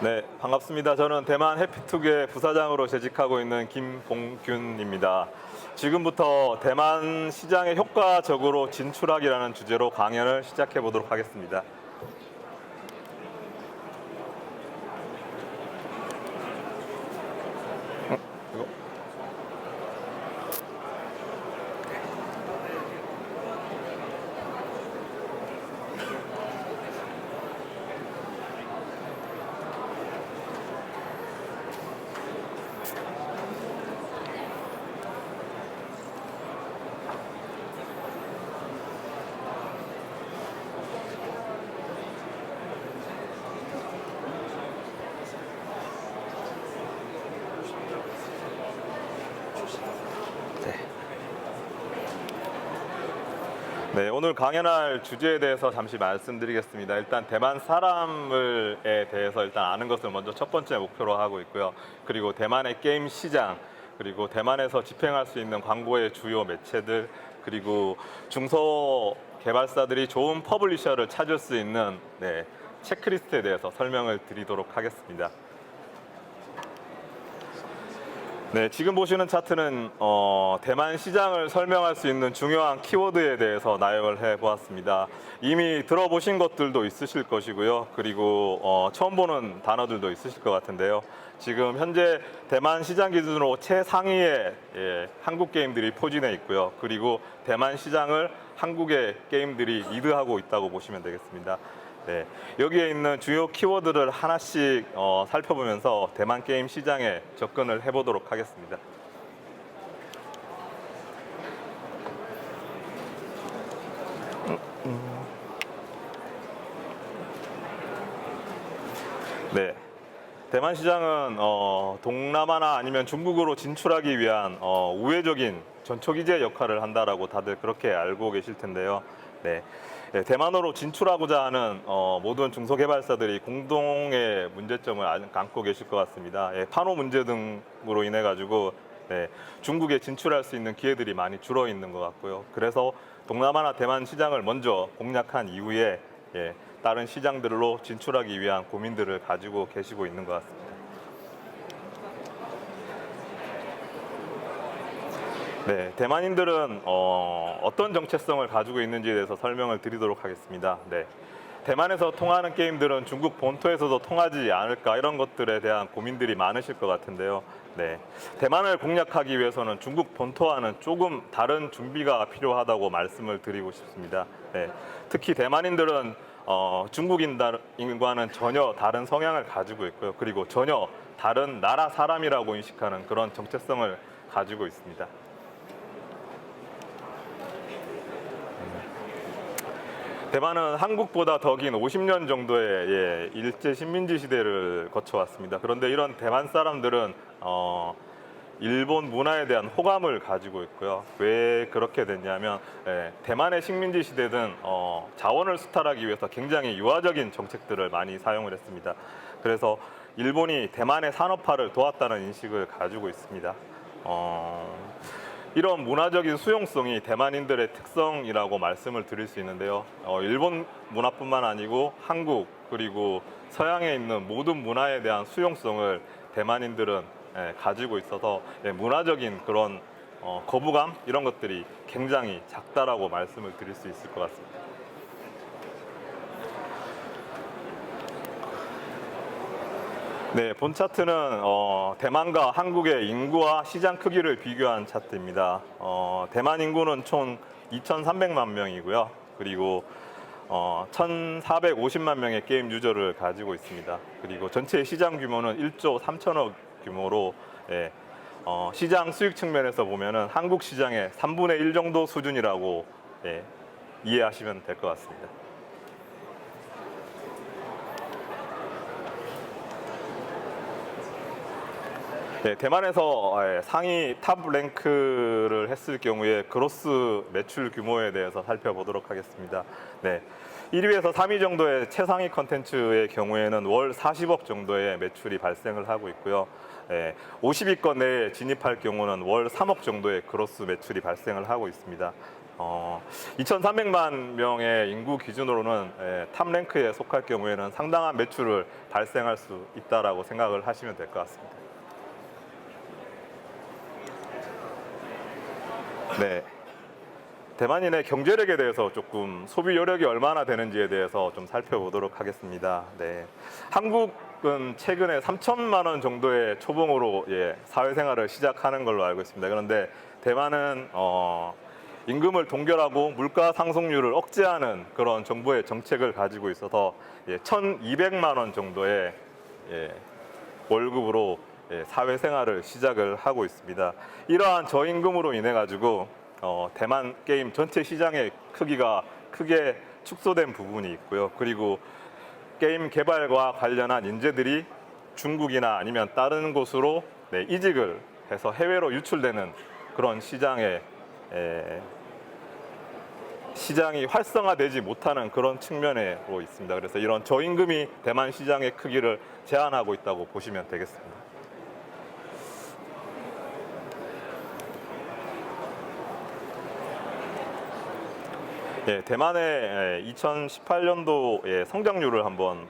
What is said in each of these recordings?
네, 반갑습니다. 저는 대만 해피투게 부사장으로 재직하고 있는 김봉균입니다. 지금부터 대만 시장에 효과적으로 진출하기라는 주제로 강연을 시작해 보도록 하겠습니다. 이거. 네, 오늘 강연할 주제에 대해서 잠시 말씀드리겠습니다. 일단 대만 사람에 대해서 일단 아는 것을 먼저 첫 번째 목표로 하고 있고요. 그리고 대만의 게임 시장, 그리고 대만에서 집행할 수 있는 광고의 주요 매체들, 그리고 중소 개발사들이 좋은 퍼블리셔를 찾을 수 있는 체크리스트에 대해서 설명을 드리도록 하겠습니다. 네, 지금 보시는 차트는 대만 시장을 설명할 수 있는 중요한 키워드에 대해서 나열을 해보았습니다. 이미 들어보신 것들도 있으실 것이고요. 그리고 처음 보는 단어들도 있으실 것 같은데요. 지금 현재 대만 시장 기준으로 최상위에 한국 게임들이 포진해 있고요. 그리고 대만 시장을 한국의 게임들이 리드하고 있다고 보시면 되겠습니다. 네, 여기에 있는 주요 키워드를 하나씩 살펴보면서 대만 게임 시장에 접근을 해보도록 하겠습니다. 네, 대만 시장은 동남아나 아니면 중국으로 진출하기 위한 우회적인 전초기제 역할을 한다라고 다들 그렇게 알고 계실 텐데요. 네, 대만으로 진출하고자 하는 모든 중소개발사들이 공동의 문제점을 안고 계실 것 같습니다. 판호 문제 등으로 인해 가지고 중국에 진출할 수 있는 기회들이 많이 줄어 있는 것 같고요. 그래서 동남아나 대만 시장을 먼저 공략한 이후에 다른 시장들로 진출하기 위한 고민들을 가지고 계시고 있는 것 같습니다. 네, 대만인들은 어떤 정체성을 가지고 있는지에 대해서 설명을 드리도록 하겠습니다. 네, 대만에서 통하는 게임들은 중국 본토에서도 통하지 않을까 이런 것들에 대한 고민들이 많으실 것 같은데요. 네, 대만을 공략하기 위해서는 중국 본토와는 조금 다른 준비가 필요하다고 말씀을 드리고 싶습니다. 네, 특히 대만인들은 중국인과는 전혀 다른 성향을 가지고 있고요. 그리고 전혀 다른 나라 사람이라고 인식하는 그런 정체성을 가지고 있습니다. 대만은 한국보다 더 긴 50년 정도의 일제 식민지 시대를 거쳐왔습니다. 그런데 이런 대만 사람들은 일본 문화에 대한 호감을 가지고 있고요. 왜 그렇게 됐냐면 대만의 식민지 시대는 자원을 수탈하기 위해서 굉장히 유화적인 정책들을 많이 사용을 했습니다. 그래서 일본이 대만의 산업화를 도왔다는 인식을 가지고 있습니다. 이런 문화적인 수용성이 대만인들의 특성이라고 말씀을 드릴 수 있는데요. 일본 문화뿐만 아니고 한국 그리고 서양에 있는 모든 문화에 대한 수용성을 대만인들은 가지고 있어서 문화적인 그런 거부감 이런 것들이 굉장히 작다라고 말씀을 드릴 수 있을 것 같습니다. 네, 본 차트는 대만과 한국의 인구와 시장 크기를 비교한 차트입니다. 대만 인구는 총 2,300만 명이고요. 그리고 1,450만 명의 게임 유저를 가지고 있습니다. 그리고 전체 시장 규모는 1조 3천억 규모로 시장 수익 측면에서 보면은 한국 시장의 3분의 1 정도 수준이라고 이해하시면 될 것 같습니다. 네, 대만에서 상위 탑 랭크를 했을 경우에 그로스 매출 규모에 대해서 살펴보도록 하겠습니다. 네, 1위에서 3위 정도의 최상위 컨텐츠의 경우에는 월 40억 정도의 매출이 발생을 하고 있고요. 50위권 내에 진입할 경우는 월 3억 정도의 그로스 매출이 발생을 하고 있습니다. 2,300만 명의 인구 기준으로는 탑 랭크에 속할 경우에는 상당한 매출을 발생할 수 있다라고 생각을 하시면 될 것 같습니다. 네. 대만인의 경제력에 대해서 조금 소비 여력이 얼마나 되는지에 대해서 좀 살펴보도록 하겠습니다. 네. 한국은 최근에 3천만 원 정도의 초봉으로 사회생활을 시작하는 걸로 알고 있습니다. 그런데 대만은 임금을 동결하고 물가 상승률을 억제하는 그런 정부의 정책을 가지고 있어서 1,200만 원 정도의 월급으로 사회생활을 시작을 하고 있습니다. 이러한 저임금으로 인해 가지고 대만 게임 전체 시장의 크기가 크게 축소된 부분이 있고요. 그리고 게임 개발과 관련한 인재들이 중국이나 아니면 다른 곳으로 이직을 해서 해외로 유출되는 그런 시장이 활성화되지 못하는 그런 측면으로 있습니다. 그래서 이런 저임금이 대만 시장의 크기를 제한하고 있다고 보시면 되겠습니다. 대만의 2018년도 성장률을 한번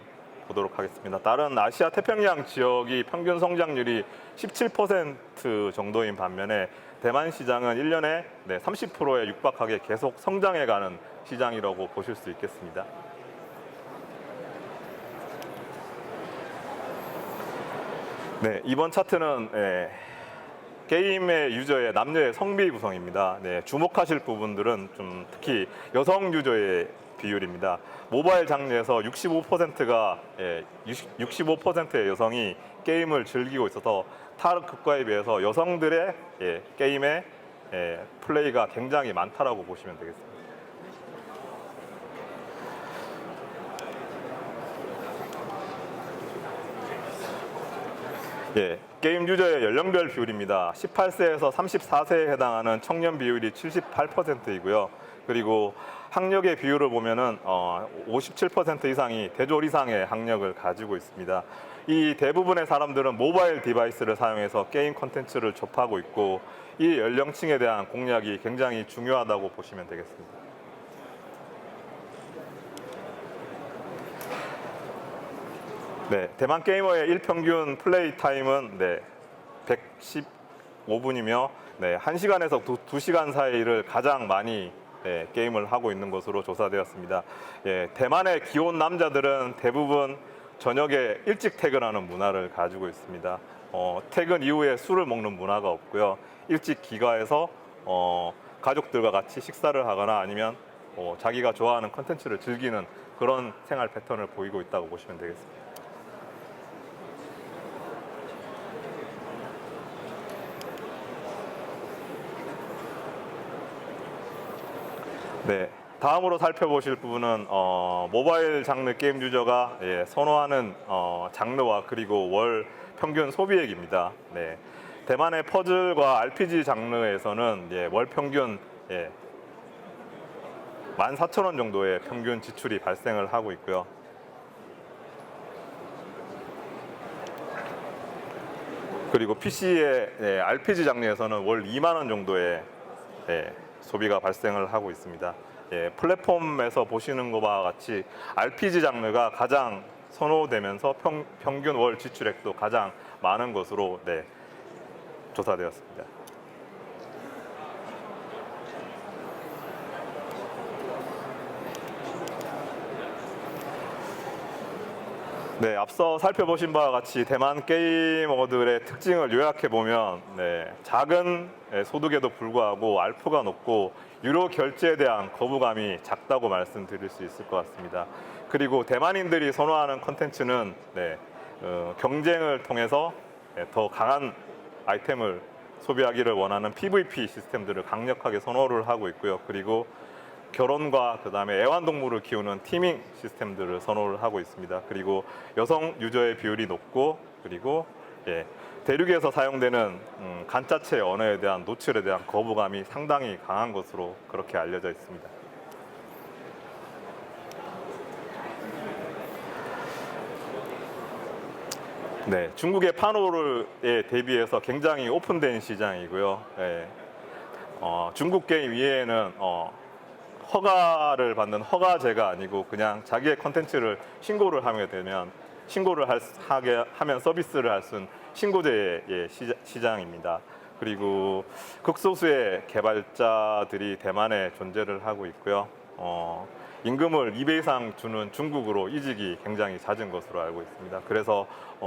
보도록 하겠습니다. 다른 아시아 태평양 지역이 평균 성장률이 17% 정도인 반면에 대만 시장은 1년에 30%에 육박하게 계속 성장해가는 시장이라고 보실 수 있겠습니다. 네, 이번 차트는 게임의 유저의 남녀의 성비 구성입니다. 주목하실 부분들은 좀 특히 여성 유저의 비율입니다. 모바일 장르에서 65%가 65%의 여성이 게임을 즐기고 있어서 타 국가에 비해서 여성들의 게임의 플레이가 굉장히 많다라고 보시면 되겠습니다. 게임 유저의 연령별 비율입니다. 18세에서 34세에 해당하는 청년 비율이 78%이고요. 그리고 학력의 비율을 보면은 57% 이상이 대졸 이상의 학력을 가지고 있습니다. 이 대부분의 사람들은 모바일 디바이스를 사용해서 게임 콘텐츠를 접하고 있고 이 연령층에 대한 공략이 굉장히 중요하다고 보시면 되겠습니다. 대만 게이머의 일평균 플레이 타임은 115분이며 1시간에서 2시간 사이를 가장 많이 게임을 하고 있는 것으로 조사되었습니다. 대만의 기혼 남자들은 대부분 저녁에 일찍 퇴근하는 문화를 가지고 있습니다. 퇴근 이후에 술을 먹는 문화가 없고요. 일찍 귀가해서 가족들과 같이 식사를 하거나 아니면 자기가 좋아하는 컨텐츠를 즐기는 그런 생활 패턴을 보이고 있다고 보시면 되겠습니다. 다음으로 살펴보실 부분은 모바일 장르 게임 유저가 선호하는 장르와 그리고 월 평균 소비액입니다. 대만의 퍼즐과 RPG 장르에서는 월 평균 14,000원 정도의 평균 지출이 발생을 하고 있고요. 그리고 PC의 RPG 장르에서는 월 2만 원 정도의 소비가 발생을 하고 있습니다. 플랫폼에서 보시는 것과 같이 RPG 장르가 가장 선호되면서 평균 월 지출액도 가장 많은 것으로 조사되었습니다. 앞서 살펴보신 바와 같이 대만 게이머들의 특징을 요약해 보면 작은 소득에도 불구하고 ARPU가 높고 유료 결제에 대한 거부감이 작다고 말씀드릴 수 있을 것 같습니다. 그리고 대만인들이 선호하는 콘텐츠는 경쟁을 통해서 더 강한 아이템을 소비하기를 원하는 PVP 시스템들을 강력하게 선호를 하고 있고요. 그리고 결혼과 그다음에 애완동물을 키우는 티밍 시스템들을 선호를 하고 있습니다. 그리고 여성 유저의 비율이 높고 그리고 대륙에서 사용되는 간자체 언어에 대한 노출에 대한 거부감이 상당히 강한 것으로 그렇게 알려져 있습니다. 중국의 판호에 대비해서 굉장히 오픈된 시장이고요. 중국 게임 이외에는 허가를 받는 허가제가 아니고 그냥 자기의 컨텐츠를 신고를 하게 되면 하게 하면 서비스를 할 수 있는 신고제의 시장입니다. 그리고 극소수의 개발자들이 대만에 존재를 하고 있고요. 임금을 2배 이상 주는 중국으로 이직이 굉장히 잦은 것으로 알고 있습니다. 그래서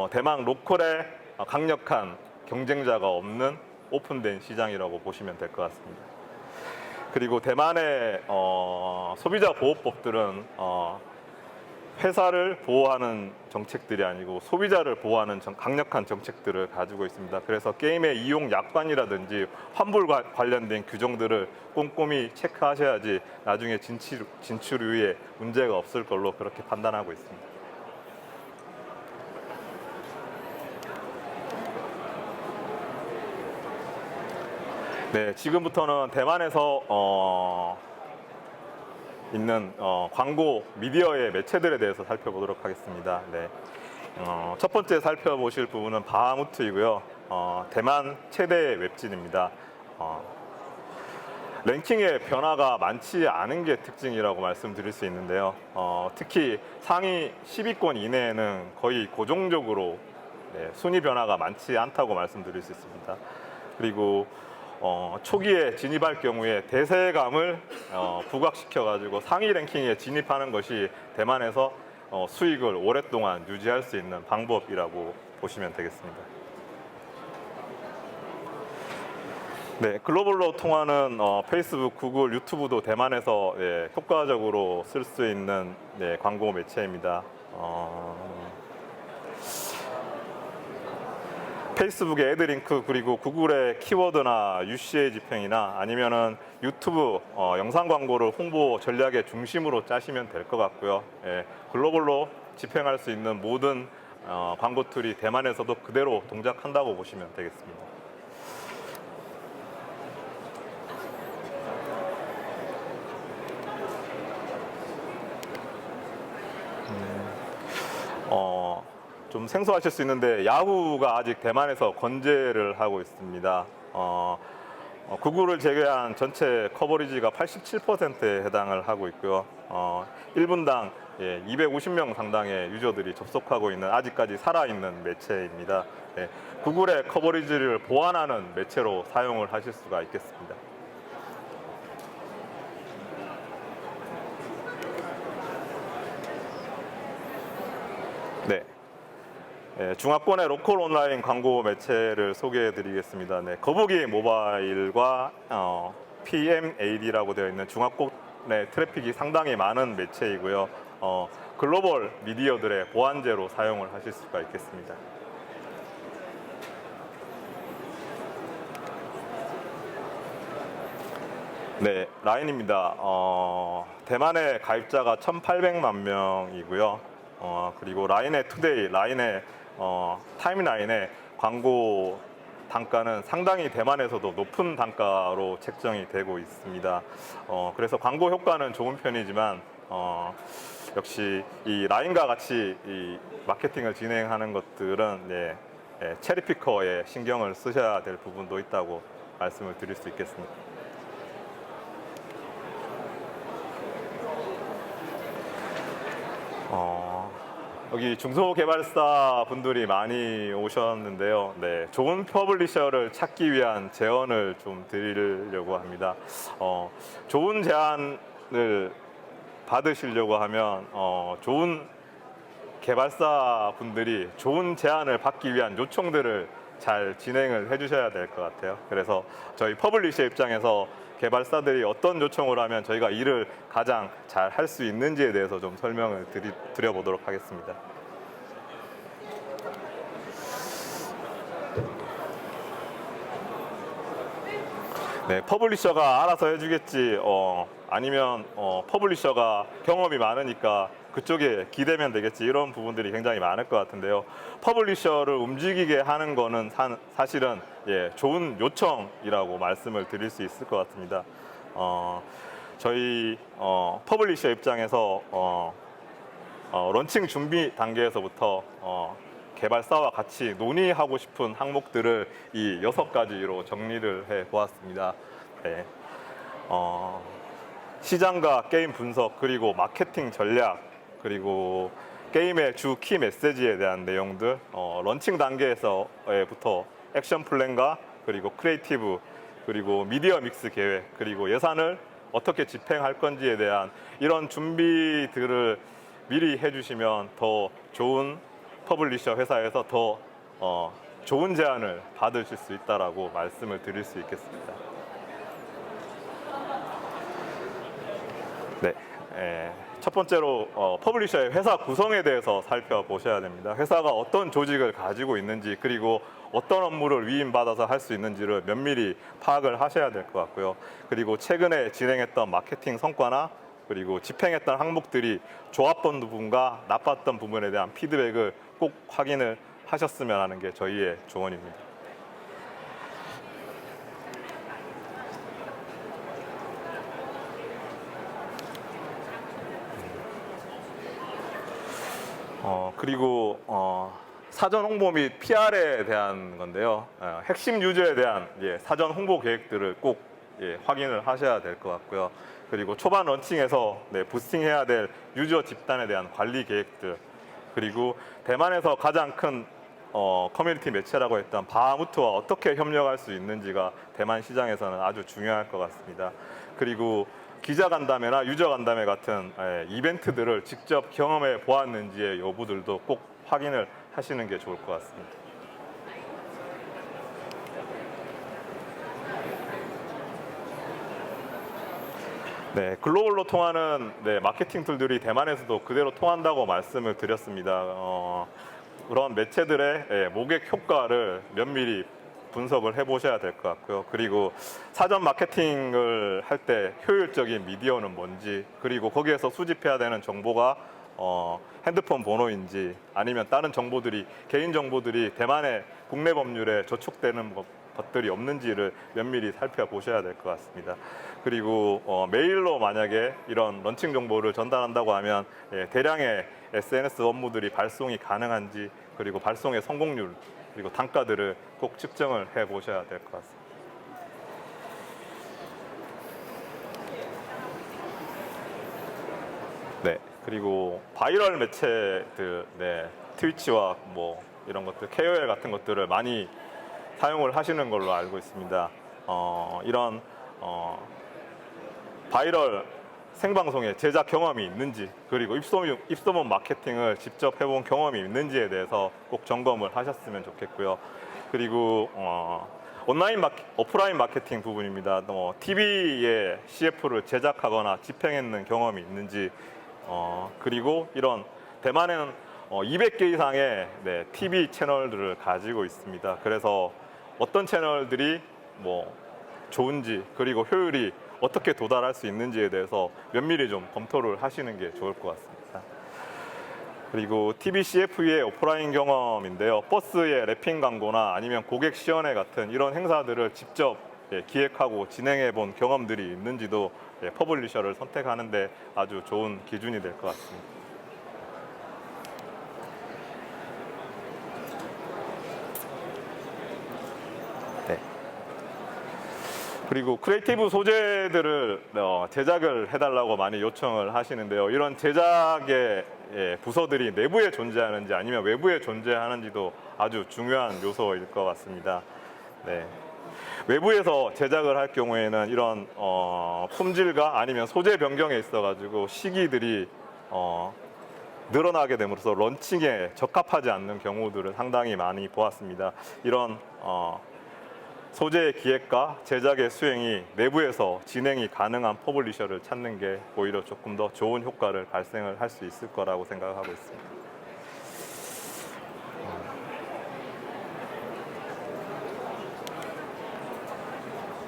대만 로컬에 강력한 경쟁자가 없는 오픈된 시장이라고 보시면 될 것 같습니다. 그리고 대만의 소비자 보호법들은 회사를 보호하는 정책들이 아니고 소비자를 보호하는 강력한 정책들을 가지고 있습니다. 그래서 게임의 이용 약관이라든지 환불 관련된 규정들을 꼼꼼히 체크하셔야지 나중에 진출 후에 문제가 없을 걸로 그렇게 판단하고 있습니다. 네, 지금부터는 대만에서 있는 광고 미디어의 매체들에 대해서 살펴보도록 하겠습니다. 네. 첫 번째 살펴보실 부분은 바하무트이고요. 대만 최대의 웹진입니다. 랭킹의 변화가 많지 않은 게 특징이라고 말씀드릴 수 있는데요. 특히 상위 10위권 이내에는 거의 고정적으로 순위 변화가 많지 않다고 말씀드릴 수 있습니다. 그리고 초기에 진입할 경우에 대세감을 부각시켜 가지고 상위 랭킹에 진입하는 것이 대만에서 수익을 오랫동안 유지할 수 있는 방법이라고 보시면 되겠습니다. 네, 글로벌로 통하는 페이스북, 구글, 유튜브도 대만에서 효과적으로 쓸 수 있는 광고 매체입니다. 페이스북의 애드링크 그리고 구글의 키워드나 UCA 집행이나 아니면은 유튜브 영상 광고를 홍보 전략의 중심으로 짜시면 될 것 같고요. 글로벌로 집행할 수 있는 모든 광고 툴이 대만에서도 그대로 동작한다고 보시면 되겠습니다. 좀 생소하실 수 있는데 야후가 아직 대만에서 건재를 하고 있습니다. 구글을 제외한 전체 커버리지가 87%에 해당을 하고 있고요. 1분당 250명 상당의 유저들이 접속하고 있는 아직까지 살아있는 매체입니다. 구글의 커버리지를 보완하는 매체로 사용을 하실 수가 있겠습니다. 네. 중화권의 로컬 온라인 광고 매체를 소개해 드리겠습니다. 네, 거북이 모바일과 PMAD라고 되어 있는 중화권의 트래픽이 상당히 많은 매체이고요. 글로벌 미디어들의 보완제로 사용을 하실 수가 있겠습니다. 네, 라인입니다. 대만의 가입자가 1,800만 명이고요. 그리고 라인의 투데이, 라인의 타임라인의 광고 단가는 상당히 대만에서도 높은 단가로 책정이 되고 있습니다. 그래서 광고 효과는 좋은 편이지만 역시 이 라인과 같이 이 마케팅을 진행하는 것들은 체리피커에 신경을 쓰셔야 될 부분도 있다고 말씀을 드릴 수 있겠습니다. 여기 중소개발사 분들이 많이 오셨는데요. 네, 좋은 퍼블리셔를 찾기 위한 제언을 좀 드리려고 합니다. 좋은 제안을 받으시려고 하면 좋은 개발사 분들이 좋은 제안을 받기 위한 요청들을 잘 진행을 해주셔야 될 것 같아요. 그래서 저희 퍼블리셔 입장에서 개발사들이 어떤 요청을 하면 저희가 일을 가장 잘 할 수 있는지에 대해서 좀 설명을 드려보도록 하겠습니다. 네, 퍼블리셔가 알아서 해주겠지, 아니면 퍼블리셔가 경험이 많으니까 그쪽에 기대면 되겠지, 이런 부분들이 굉장히 많을 것 같은데요. 퍼블리셔를 움직이게 하는 거는 사실은 좋은 요청이라고 말씀을 드릴 수 있을 것 같습니다. 저희 퍼블리셔 입장에서 런칭 준비 단계에서부터 개발사와 같이 논의하고 싶은 항목들을 이 6가지로 정리를 해 보았습니다. 네. 시장과 게임 분석, 그리고 마케팅 전략, 그리고 게임의 주 키 메시지에 대한 내용들, 런칭 단계에서부터 액션 플랜과 그리고 크리에이티브, 그리고 미디어 믹스 계획, 그리고 예산을 어떻게 집행할 건지에 대한 이런 준비들을 미리 해주시면 더 좋은 퍼블리셔 회사에서 더 좋은 제안을 받으실 수 있다라고 말씀을 드릴 수 있겠습니다. 네. 첫 번째로 퍼블리셔의 회사 구성에 대해서 살펴보셔야 됩니다. 회사가 어떤 조직을 가지고 있는지, 그리고 어떤 업무를 위임받아서 할 수 있는지를 면밀히 파악을 하셔야 될 것 같고요. 그리고 최근에 진행했던 마케팅 성과나 그리고 집행했던 항목들이 좋았던 부분과 나빴던 부분에 대한 피드백을 꼭 확인을 하셨으면 하는 게 저희의 조언입니다. 그리고 사전 홍보 및 PR에 대한 건데요. 핵심 유저에 대한 사전 홍보 계획들을 꼭 확인을 하셔야 될 것 같고요. 그리고 초반 런칭에서 부스팅해야 될 유저 집단에 대한 관리 계획들, 그리고 대만에서 가장 큰 커뮤니티 매체라고 했던 바하무트와 어떻게 협력할 수 있는지가 대만 시장에서는 아주 중요할 것 같습니다. 그리고 기자 간담회나 유저 간담회 같은 이벤트들을 직접 경험해 보았는지의 여부들도 꼭 확인을 하시는 게 좋을 것 같습니다. 네, 글로벌로 통하는 마케팅 툴들이 대만에서도 그대로 통한다고 말씀을 드렸습니다. 그런 매체들의 모객 효과를 면밀히 분석을 해보셔야 될 것 같고요. 그리고 사전 마케팅을 할 때 효율적인 미디어는 뭔지, 그리고 거기에서 수집해야 되는 정보가 핸드폰 번호인지 아니면 다른 정보들이, 개인 정보들이 대만의 국내 법률에 저촉되는 것들이 없는지를 면밀히 살펴보셔야 될 것 같습니다. 그리고 메일로 만약에 이런 런칭 정보를 전달한다고 하면 대량의 SNS 업무들이 발송이 가능한지, 그리고 발송의 성공률, 그리고 단가들을 꼭 측정을 해 보셔야 될 것 같습니다. 네, 그리고 바이럴 매체들, 트위치와 뭐 이런 것들, KOL 같은 것들을 많이 사용을 하시는 걸로 알고 있습니다. 이런 바이럴 생방송에 제작 경험이 있는지, 그리고 입소문 마케팅을 직접 해본 경험이 있는지에 대해서 꼭 점검을 하셨으면 좋겠고요. 그리고 오프라인 마케팅 부분입니다. TV에 CF를 제작하거나 집행했는 경험이 있는지, 그리고 이런 대만에는 200개 이상의 TV 채널들을 가지고 있습니다. 그래서 어떤 채널들이 뭐 좋은지, 그리고 효율이 어떻게 도달할 수 있는지에 대해서 면밀히 좀 검토를 하시는 게 좋을 것 같습니다. 그리고 TV CF의 오프라인 경험인데요. 버스의 랩핑 광고나 아니면 고객 시연회 같은 이런 행사들을 직접 기획하고 진행해 본 경험들이 있는지도 퍼블리셔를 선택하는데 아주 좋은 기준이 될 것 같습니다. 그리고 크리에이티브 소재들을 제작을 해달라고 많이 요청을 하시는데요. 이런 제작의 부서들이 내부에 존재하는지 아니면 외부에 존재하는지도 아주 중요한 요소일 것 같습니다. 네. 외부에서 제작을 할 경우에는 이런 품질과 아니면 소재 변경에 있어가지고 시기들이 늘어나게 됨으로써 런칭에 적합하지 않는 경우들을 상당히 많이 보았습니다. 이런 소재의 기획과 제작의 수행이 내부에서 진행이 가능한 퍼블리셔를 찾는 게 오히려 조금 더 좋은 효과를 발생을 할 수 있을 거라고 생각하고 있습니다.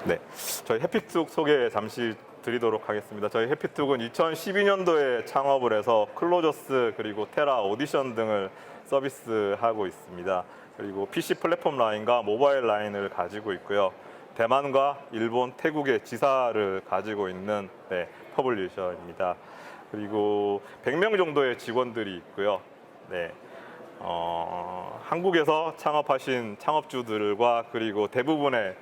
네, 저희 해피툭 소개 잠시 드리도록 하겠습니다. 저희 해피툭은 2012년도에 창업을 해서 클로저스 그리고 테라 오디션 등을 서비스하고 있습니다. 그리고 PC 플랫폼 라인과 모바일 라인을 가지고 있고요. 대만과 일본, 태국의 지사를 가지고 있는 퍼블리셔입니다. 그리고 100명 정도의 직원들이 있고요. 한국에서 창업하신 창업주들과 그리고 대부분의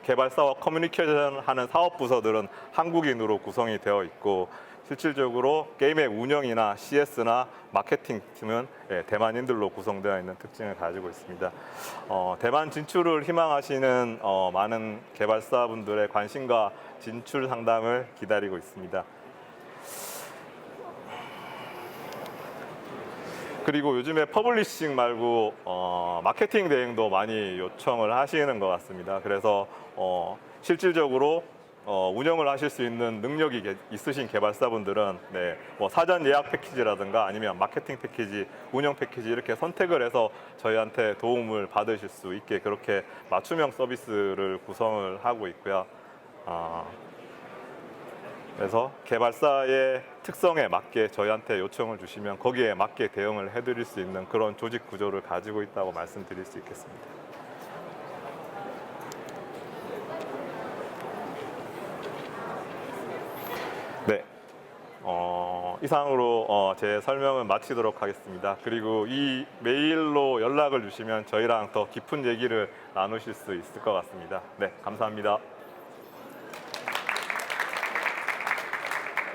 개발사와 커뮤니케이션하는 사업 부서들은 한국인으로 구성이 되어 있고 실질적으로 게임의 운영이나 CS나 마케팅 팀은 대만인들로 구성되어 있는 특징을 가지고 있습니다. 대만 진출을 희망하시는 많은 개발사분들의 관심과 진출 상담을 기다리고 있습니다. 그리고 요즘에 퍼블리싱 말고 마케팅 대행도 많이 요청을 하시는 것 같습니다. 그래서 실질적으로 운영을 하실 수 있는 능력이 있으신 개발사분들은 뭐 사전 예약 패키지라든가 아니면 마케팅 패키지, 운영 패키지 이렇게 선택을 해서 저희한테 도움을 받으실 수 있게 그렇게 맞춤형 서비스를 구성을 하고 있고요. 그래서 개발사의 특성에 맞게 저희한테 요청을 주시면 거기에 맞게 대응을 해드릴 수 있는 그런 조직 구조를 가지고 있다고 말씀드릴 수 있겠습니다. 네, 이상으로 제 설명을 마치도록 하겠습니다. 그리고 이 메일로 연락을 주시면 저희랑 더 깊은 얘기를 나누실 수 있을 것 같습니다. 네, 감사합니다.